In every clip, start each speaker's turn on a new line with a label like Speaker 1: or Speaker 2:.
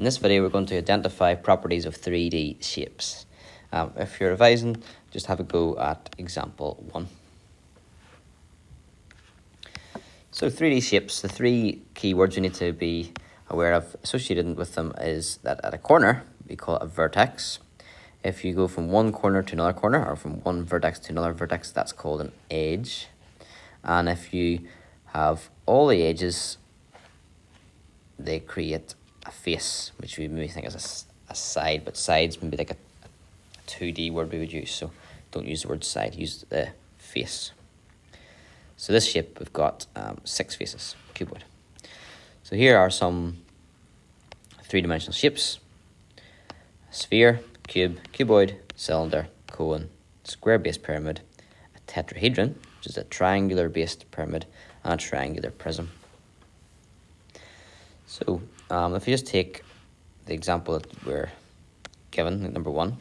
Speaker 1: In this video, we're going to identify properties of 3D shapes. If you're revising, just have a go at example 1. So 3D shapes, the three keywords you need to be aware of associated with them is that at a corner, we call it a vertex. If you go from one corner to another corner, or from one vertex to another vertex, that's called an edge. And if you have all the edges, they create a face, which we maybe think as a side, but sides maybe like a 2D word we would use, so don't use the word side, use the face. So this shape, we've got 6 faces, cuboid. So here are some three-dimensional shapes: sphere, cube, cuboid, cylinder, cone, square-based pyramid, a tetrahedron, which is a triangular-based pyramid, and a triangular prism. So if you just take the example that we're given, like number 1,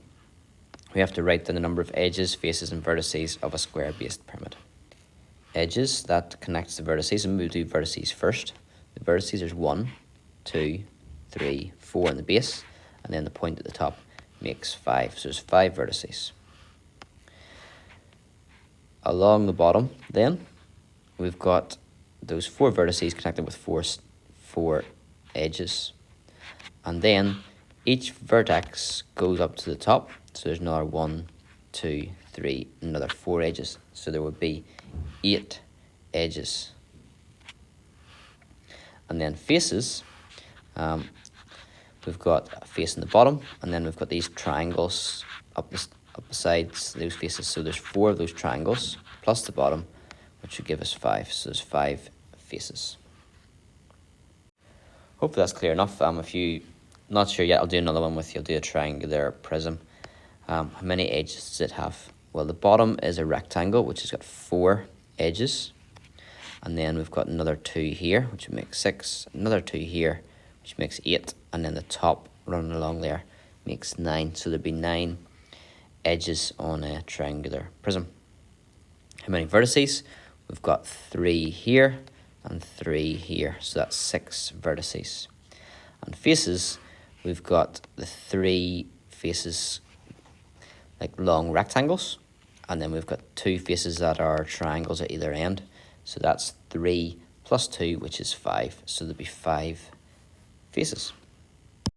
Speaker 1: we have to write down the number of edges, faces, and vertices of a square-based pyramid. Edges, that connects the vertices, and we'll do vertices first. The vertices, there's 1, 2, 3, 4 in the base, and then the point at the top makes 5. So there's 5 vertices. Along the bottom, then, we've got those 4 vertices connected with four edges. And then each vertex goes up to the top. So there's another 1, 2, 3, another 4 edges. So there would be 8 edges. And then faces, we've got a face in the bottom, and then we've got these triangles up the sides, those faces. So there's 4 of those triangles, plus the bottom, which would give us 5. So there's 5 faces. Hopefully that's clear enough. If you're not sure yet, I'll do another one with you. I'll do a triangular prism. How many edges does it have? Well, the bottom is a rectangle, which has got 4 edges. And then we've got another 2 here, which would make 6. Another 2 here, which makes 8. And then the top running along there makes 9. So there'd be 9 edges on a triangular prism. How many vertices? We've got 3 here and 3 here. So that's 6 vertices. And faces, we've got the 3 faces like long rectangles. And then we've got 2 faces that are triangles at either end. So that's 3 plus 2, which is 5. So there'll be 5 faces.